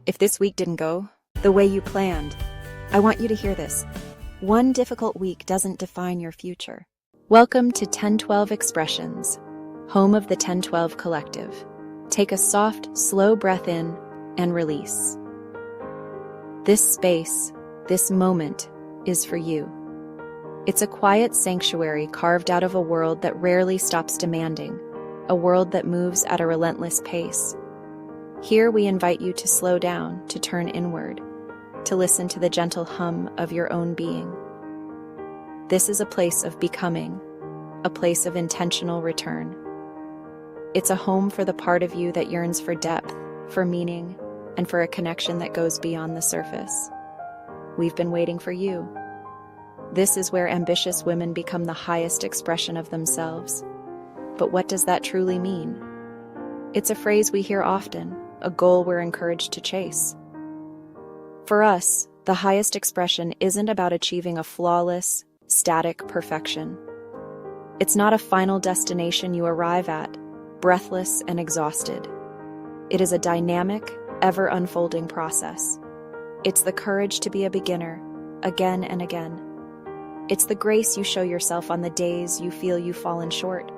If this week didn't go the way you planned, I want you to hear this. One difficult week doesn't define your future. Welcome to 1012 Expressions, home of the 1012 Collective. Take a soft, slow breath in and release. This space, this moment, is for you. It's a quiet sanctuary carved out of a world that rarely stops demanding, a world that moves at a relentless pace. Here we invite you to slow down, to turn inward, to listen to the gentle hum of your own being. This is a place of becoming, a place of intentional return. It's a home for the part of you that yearns for depth, for meaning, and for a connection that goes beyond the surface. We've been waiting for you. This is where ambitious women become the highest expression of themselves. But what does that truly mean? It's a phrase we hear often, a goal we're encouraged to chase. For us, the highest expression isn't about achieving a flawless, static perfection. It's not a final destination you arrive at, breathless and exhausted. It is a dynamic, ever-unfolding process. It's the courage to be a beginner, again and again. It's the grace you show yourself on the days you feel you've fallen short.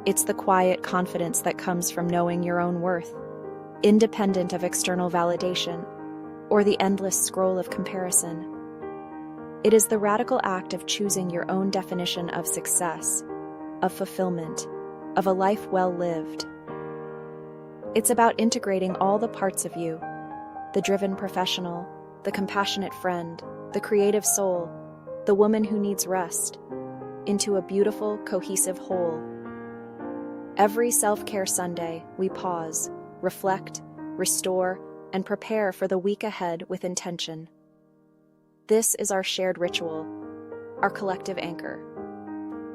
It's the quiet confidence that comes from knowing your own worth, independent of external validation, or the endless scroll of comparison. It is the radical act of choosing your own definition of success, of fulfillment, of a life well lived. It's about integrating all the parts of you, the driven professional, the compassionate friend, the creative soul, the woman who needs rest, into a beautiful, cohesive whole. Every self-care Sunday, we pause, reflect, restore, and prepare for the week ahead with intention. This is our shared ritual, our collective anchor.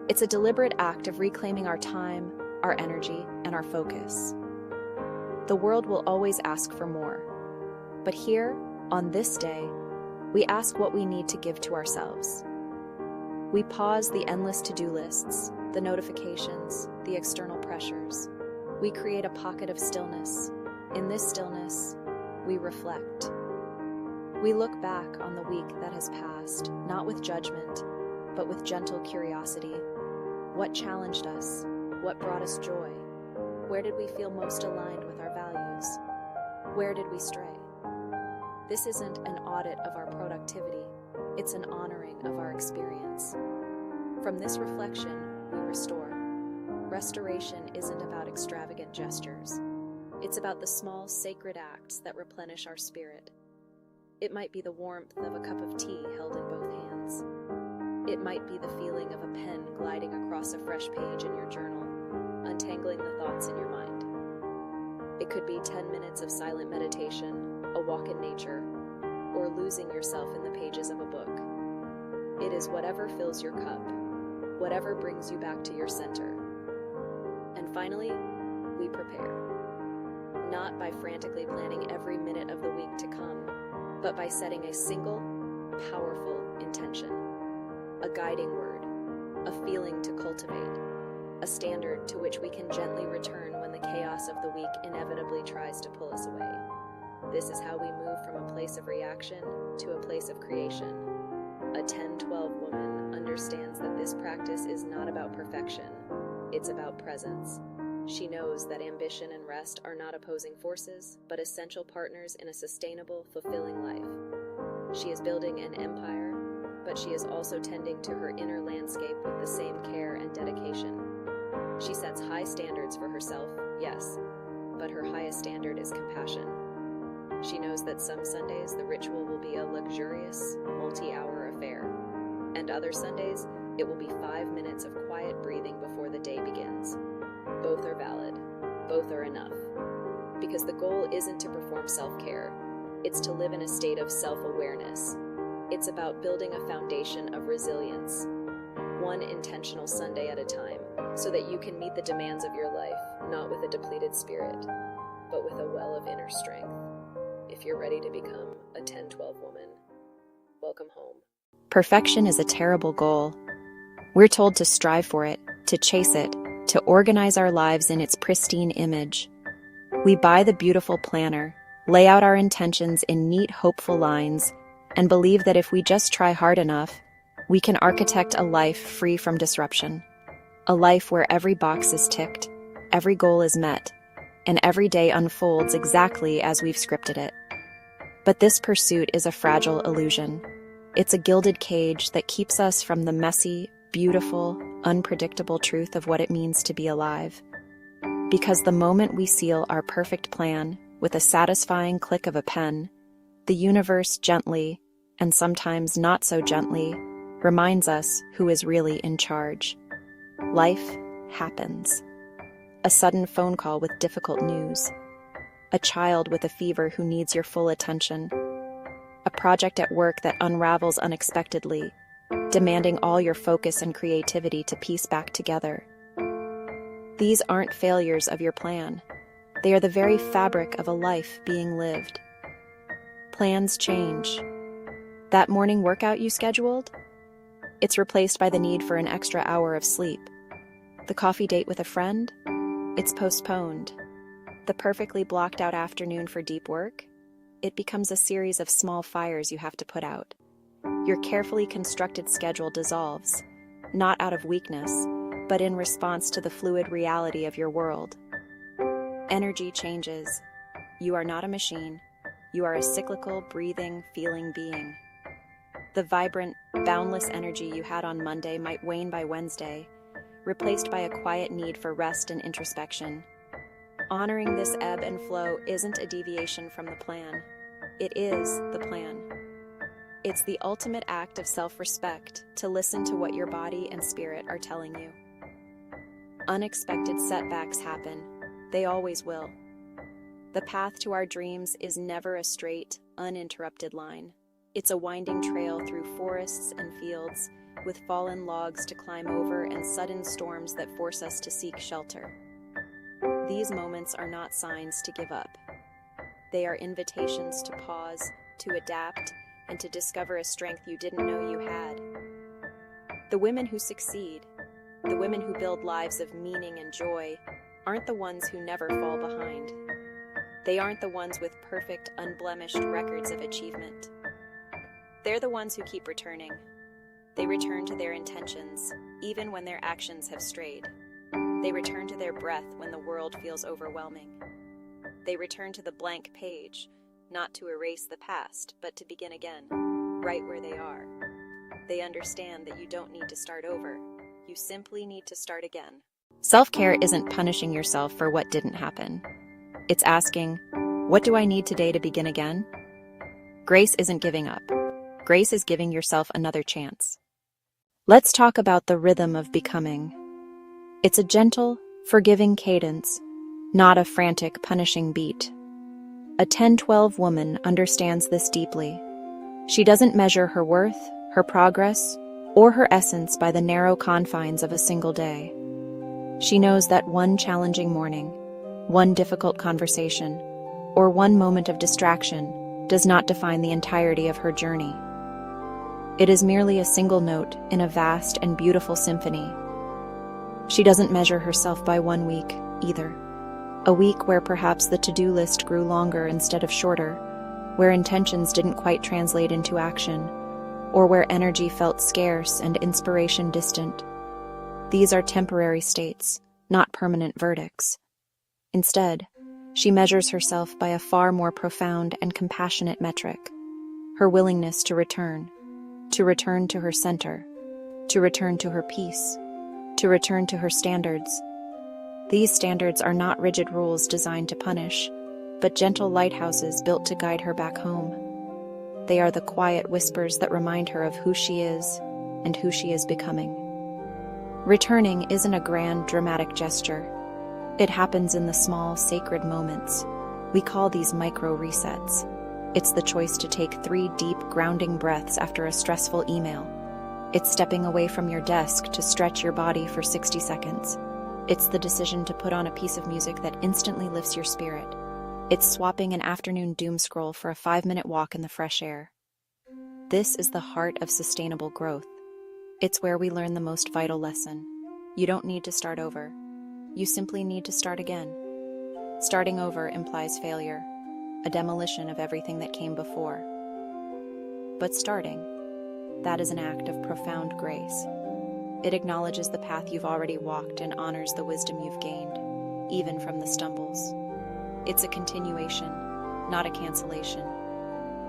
It's a deliberate act of reclaiming our time, our energy, and our focus. The world will always ask for more. But here, on this day, we ask what we need to give to ourselves. We pause the endless to-do lists, the notifications, the external pressures. We create a pocket of stillness. In this stillness, we reflect. We look back on the week that has passed, not with judgment, but with gentle curiosity. What challenged us? What brought us joy? Where did we feel most aligned with our values? Where did we stray? This isn't an audit of our productivity, it's an honoring of our experience. From this reflection, we restore. Restoration isn't about extravagant gestures. It's about the small, sacred acts that replenish our spirit. It might be the warmth of a cup of tea held in both hands. It might be the feeling of a pen gliding across a fresh page in your journal, untangling the thoughts in your mind. It could be 10 minutes of silent meditation, a walk in nature, or losing yourself in the pages of a book. It is whatever fills your cup, whatever brings you back to your center. And finally, we prepare. Not by frantically planning every minute of the week to come, but by setting a single, powerful intention. A guiding word, a feeling to cultivate, a standard to which we can gently return when the chaos of the week inevitably tries to pull us away. This is how we move from a place of reaction to a place of creation. A 10-12 woman understands that this practice is not about perfection, it's about presence. She knows that ambition and rest are not opposing forces, but essential partners in a sustainable, fulfilling life. She is building an empire, but she is also tending to her inner landscape with the same care and dedication. She sets high standards for herself, yes, but her highest standard is compassion. She knows that some Sundays the ritual will be a luxurious, multi-hour affair, and other Sundays it will be 5 minutes of quiet breathing before the day begins. Both are valid. Both are enough. Because the goal isn't to perform self-care. It's to live in a state of self-awareness. It's about building a foundation of resilience, one intentional Sunday at a time, so that you can meet the demands of your life, not with a depleted spirit, but with a well of inner strength. If you're ready to become a 10-12 woman, welcome home. Perfection is a terrible goal. We're told to strive for it, to chase it, to organize our lives in its pristine image. We buy the beautiful planner, lay out our intentions in neat, hopeful lines, and believe that if we just try hard enough, we can architect a life free from disruption. A life where every box is ticked, every goal is met, and every day unfolds exactly as we've scripted it. But this pursuit is a fragile illusion. It's a gilded cage that keeps us from the messy, beautiful, unpredictable truth of what it means to be alive. Because the moment we seal our perfect plan with a satisfying click of a pen, the universe gently, and sometimes not so gently, reminds us who is really in charge. Life happens. A sudden phone call with difficult news. A child with a fever who needs your full attention. A project at work that unravels unexpectedly, demanding all your focus and creativity to piece back together. These aren't failures of your plan. They are the very fabric of a life being lived. Plans change. That morning workout you scheduled? It's replaced by the need for an extra hour of sleep. The coffee date with a friend? It's postponed. The perfectly blocked out afternoon for deep work? It becomes a series of small fires you have to put out. Your carefully constructed schedule dissolves, not out of weakness, but in response to the fluid reality of your world. Energy changes. You are not a machine. You are a cyclical, breathing, feeling being. The vibrant, boundless energy you had on Monday might wane by Wednesday, replaced by a quiet need for rest and introspection. Honoring this ebb and flow isn't a deviation from the plan. It is the plan. It's the ultimate act of self-respect to listen to what your body and spirit are telling you. Unexpected setbacks happen. They always will. The path to our dreams is never a straight, uninterrupted line. It's a winding trail through forests and fields, with fallen logs to climb over and sudden storms that force us to seek shelter. These moments are not signs to give up. They are invitations to pause, to adapt, and to discover a strength you didn't know you had. The women who succeed, the women who build lives of meaning and joy, aren't the ones who never fall behind. They aren't the ones with perfect, unblemished records of achievement. They're the ones who keep returning. They return to their intentions, even when their actions have strayed. They return to their breath when the world feels overwhelming. They return to the blank page, not to erase the past, but to begin again, right where they are. They understand that you don't need to start over. You simply need to start again. Self-care isn't punishing yourself for what didn't happen. It's asking, what do I need today to begin again? Grace isn't giving up. Grace is giving yourself another chance. Let's talk about the rhythm of becoming. It's a gentle, forgiving cadence, not a frantic, punishing beat. A 10-12 woman understands this deeply. She doesn't measure her worth, her progress, or her essence by the narrow confines of a single day. She knows that one challenging morning, one difficult conversation, or one moment of distraction does not define the entirety of her journey. It is merely a single note in a vast and beautiful symphony. She doesn't measure herself by 1 week, either. A week where perhaps the to-do list grew longer instead of shorter, where intentions didn't quite translate into action, or where energy felt scarce and inspiration distant. These are temporary states, not permanent verdicts. Instead, she measures herself by a far more profound and compassionate metric: her willingness to return to her center, to return to her peace, to return to her standards. These standards are not rigid rules designed to punish, but gentle lighthouses built to guide her back home. They are the quiet whispers that remind her of who she is and who she is becoming. Returning isn't a grand, dramatic gesture. It happens in the small, sacred moments. We call these micro resets. It's the choice to take 3 deep, grounding breaths after a stressful email. It's stepping away from your desk to stretch your body for 60 seconds. It's the decision to put on a piece of music that instantly lifts your spirit. It's swapping an afternoon doom scroll for a 5-minute walk in the fresh air. This is the heart of sustainable growth. It's where we learn the most vital lesson. You don't need to start over. You simply need to start again. Starting over implies failure. a demolition of everything that came before. But starting, that is an act of profound grace. It acknowledges the path you've already walked and honors the wisdom you've gained, even from the stumbles. It's a continuation, not a cancellation.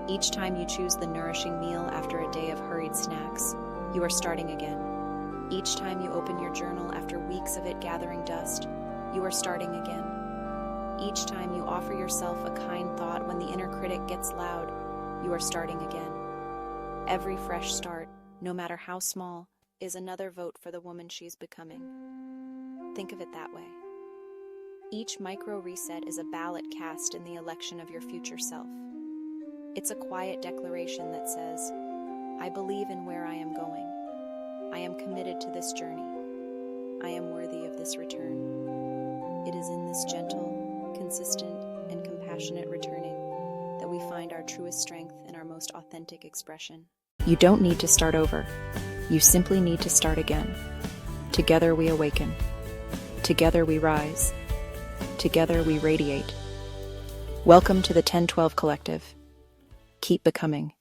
Each time you choose the nourishing meal after a day of hurried snacks, you are starting again. Each time you open your journal after weeks of it gathering dust, you are starting again. Each time you offer yourself a kind thought when the inner critic gets loud, you are starting again. Every fresh start, no matter how small, is another vote for the woman she's becoming. Think of it that way. Each micro reset is a ballot cast in the election of your future self. It's a quiet declaration that says, I believe in where I am going. I am committed to this journey. I am worthy of this return. It is in this gentle, consistent, and compassionate returning that we find our truest strength and our most authentic expression. You don't need to start over. You simply need to start again. Together we awaken. Together we rise. Together we radiate. Welcome to the 1012 Collective. Keep becoming.